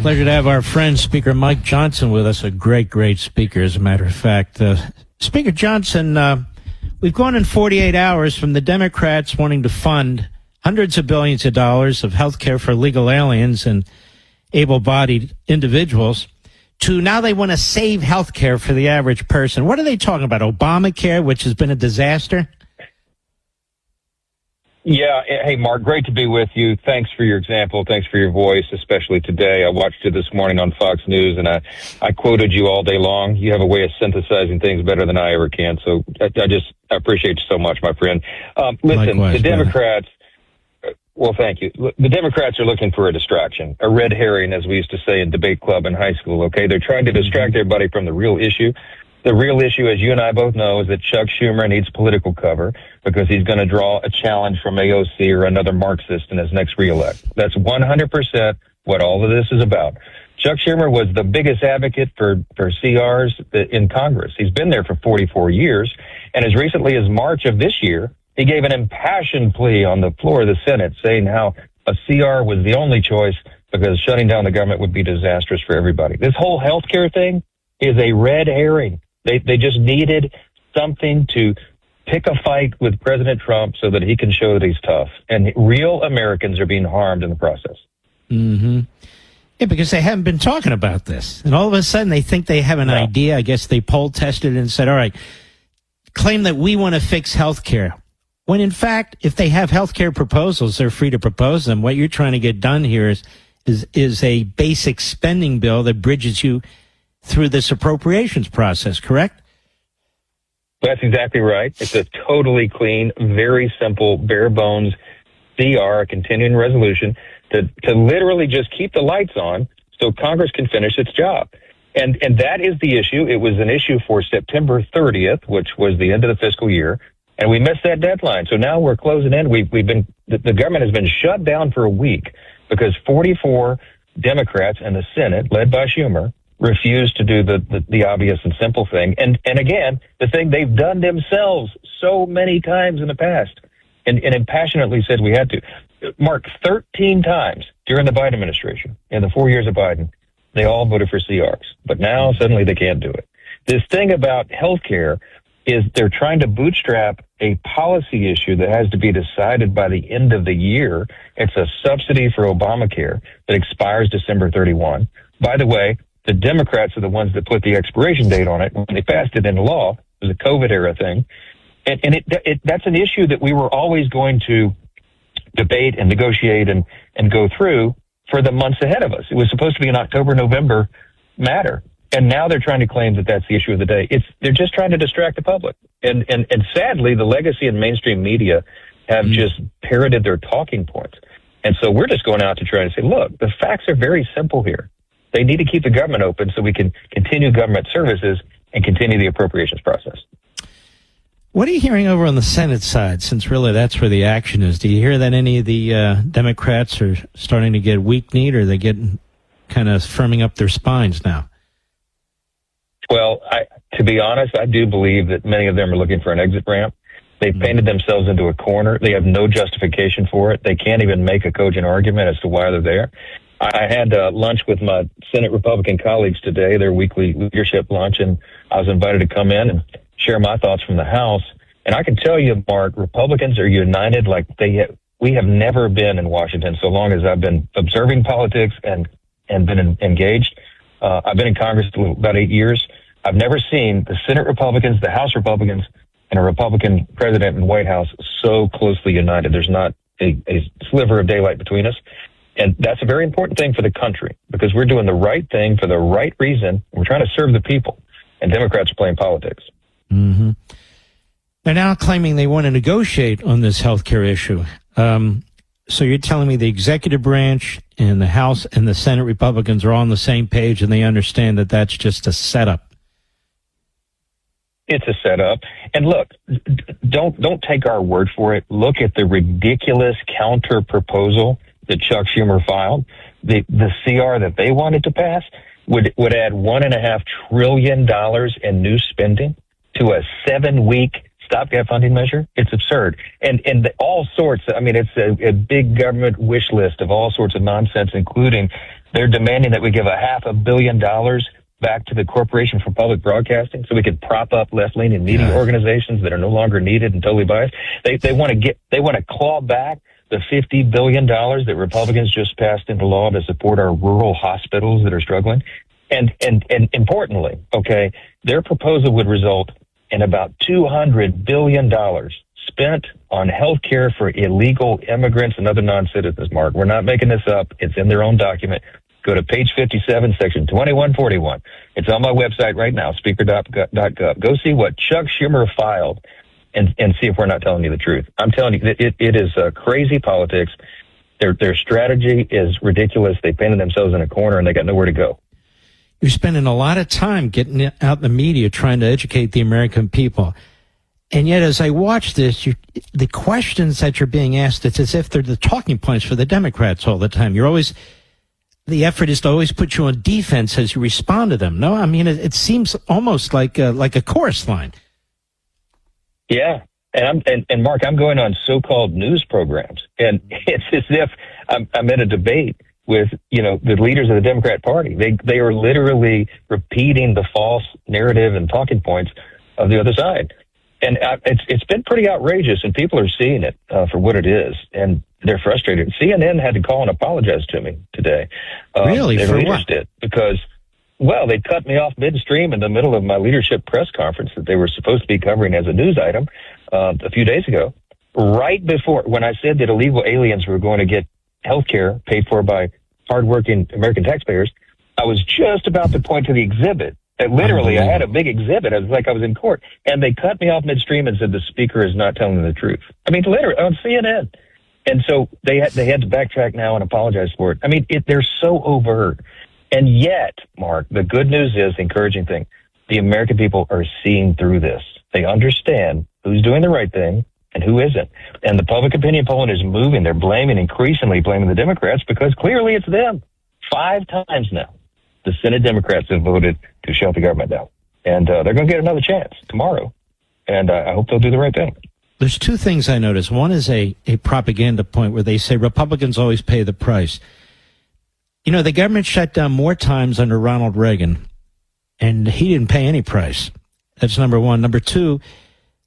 Pleasure to have our friend, Speaker Mike Johnson, with us. A great, great speaker, as a matter of fact. Speaker Johnson, we've gone in 48 hours from the Democrats wanting to fund hundreds of billions of dollars of health care for legal aliens and able-bodied individuals to now they want to save health care for the average person. What are they talking about? Obamacare, which has been a disaster? Yeah. Hey, Mark, great to be with you. Thanks for your example. Thanks for your voice, especially today. I watched you this morning on Fox News, and I quoted you all day long. You have a way of synthesizing things better than I ever can. So I appreciate you so much, my friend. Listen, Likewise, the Democrats, well, thank you. The Democrats are looking for a distraction, a red herring, as we used to say in debate club in high school, okay? They're trying to distract everybody from the real issue. The real issue, as you and I both know, is that Chuck Schumer needs political cover because he's going to draw a challenge from AOC or another Marxist in his next reelect. That's 100% what all of this is about. Chuck Schumer was the biggest advocate for CRs in Congress. He's been there for 44 years, and as recently as March of this year, he gave an impassioned plea on the floor of the Senate saying how a CR was the only choice because shutting down the government would be disastrous for everybody. This whole healthcare thing is a red herring. They just needed something to pick a fight with President Trump so that he can show that he's tough. And real Americans are being harmed in the process. Mm-hmm. Yeah, because they haven't been talking about this. And all of a sudden they think they have an idea. I guess they poll tested and said, all right, claim that we want to fix health care. When in fact, if they have health care proposals, they're free to propose them. What you're trying to get done here is a basic spending bill that bridges you through this appropriations process, correct? That's exactly right. It's a totally clean, very simple, bare bones CR, a continuing resolution, to literally just keep the lights on so Congress can finish its job. And that is the issue. It was an issue for September 30th, which was the end of the fiscal year, and we missed that deadline. So now we're closing in. The government has been shut down for a week because 44 Democrats in the Senate, led by Schumer, refused to do the obvious and simple thing. And again, the thing they've done themselves so many times in the past and impassionately said we had to. Mark, 13 times during the Biden administration, in the 4 years of Biden, they all voted for CRs. But now suddenly they can't do it. This thing about health care is they're trying to bootstrap a policy issue that has to be decided by the end of the year. It's a subsidy for Obamacare that expires December 31. By the way, the Democrats are the ones that put the expiration date on it when they passed it into law. It was a COVID era thing. And that's an issue that we were always going to debate and negotiate and go through for the months ahead of us. It was supposed to be an October, November matter. And now they're trying to claim that that's the issue of the day. They're just trying to distract the public. And sadly, the legacy and mainstream media have just parroted their talking points. And so we're just going out to try to say, look, the facts are very simple here. They need to keep the government open so we can continue government services and continue the appropriations process. What are you hearing over on the Senate side, since really that's where the action is? Do you hear that any of the Democrats are starting to get weak-kneed, or are they getting kind of firming up their spines now? Well, to be honest, I do believe that many of them are looking for an exit ramp. They've painted themselves into a corner. They have no justification for it. They can't even make a cogent argument as to why they're there. I had lunch with my Senate Republican colleagues today, their weekly leadership lunch, and I was invited to come in and share my thoughts from the House. And I can tell you, Mark, Republicans are united like we have never been in Washington so long as I've been observing politics and been engaged. I've been in Congress about 8 years. I've never seen the Senate Republicans, the House Republicans, and a Republican president and White House so closely united. There's not a sliver of daylight between us. And that's a very important thing for the country because we're doing the right thing for the right reason. We're trying to serve the people, and Democrats are playing politics. Mm-hmm. They're now claiming they want to negotiate on this health care issue. So you're telling me the executive branch and the House and the Senate Republicans are all on the same page and they understand that that's just a setup? It's a setup. And look, don't take our word for it. Look at the ridiculous counter proposal that Chuck Schumer filed. The CR that they wanted to pass would add $1.5 trillion in new spending to a 7-week stopgap funding measure. It's absurd. And all sorts, I mean, it's a big government wish list of all sorts of nonsense, including They're demanding that we give $500 million back to the Corporation for Public Broadcasting so we could prop up left-leaning media organizations that are no longer needed and totally biased. They want to claw back the $50 billion that Republicans just passed into law to support our rural hospitals that are struggling. And importantly, okay, their proposal would result in about $200 billion spent on health care for illegal immigrants and other non-citizens, Mark. We're not making this up. It's in their own document. Go to page 57, section 2141. It's on my website right now, speaker.gov. Go see what Chuck Schumer filed and see if we're not telling you the truth. I'm telling you, it is crazy politics. Their strategy is ridiculous. They painted themselves in a corner and they got nowhere to go. You're spending a lot of time getting out in the media trying to educate the American people. And yet, as I watch this, the questions that you're being asked, it's as if they're the talking points for the Democrats all the time. The effort is to always put you on defense as you respond to them. No, I mean, it seems almost like a chorus line. Yeah. And Mark, I'm going on so-called news programs, and it's as if I'm in a debate with, the leaders of the Democrat Party. They are literally repeating the false narrative and talking points of the other side. And it's been pretty outrageous, and people are seeing it for what it is, and they're frustrated. CNN had to call and apologize to me today. Really? For leaders what? did, because, they cut me off midstream in the middle of my leadership press conference that they were supposed to be covering as a news item a few days ago, right before when I said that illegal aliens were going to get health care paid for by hardworking American taxpayers. I was just about to point to the exhibit. Literally, I had a big exhibit. It was like I was in court. And they cut me off midstream and said the speaker is not telling the truth. I mean, literally, on CNN. And so they had to backtrack now and apologize for it. I mean, they're so overt. And yet, Mark, the good news is, the encouraging thing, the American people are seeing through this. They understand who's doing the right thing and who isn't. And the public opinion polling is moving. They're increasingly blaming the Democrats because clearly it's them. 5 times now, the Senate Democrats have voted to shut the government down. And they're going to get another chance tomorrow. And I hope they'll do the right thing. There's 2 things I noticed. One is a propaganda point where they say Republicans always pay the price. The government shut down more times under Ronald Reagan, and he didn't pay any price. That's number one. Number 2,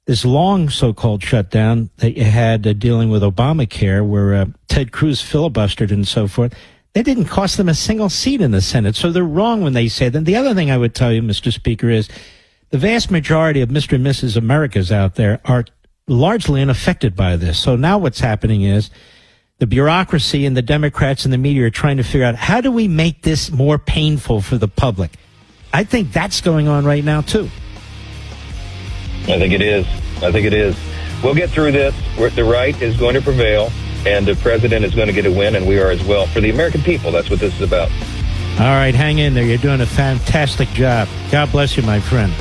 this long so-called shutdown that you had dealing with Obamacare, where Ted Cruz filibustered and so forth, that didn't cost them a single seat in the Senate. So they're wrong when they say that. The other thing I would tell you, Mr. Speaker, is the vast majority of Mr. and Mrs. Americas out there are largely unaffected by this. So now what's happening is the bureaucracy and the Democrats and the media are trying to figure out, how do we make this more painful for the public? I think that's going on right now, too. I think it is. We'll get through this. The right is going to prevail, and the president is going to get a win, and we are as well. For the American people, that's what this is about. All right, hang in there. You're doing a fantastic job. God bless you, my friend.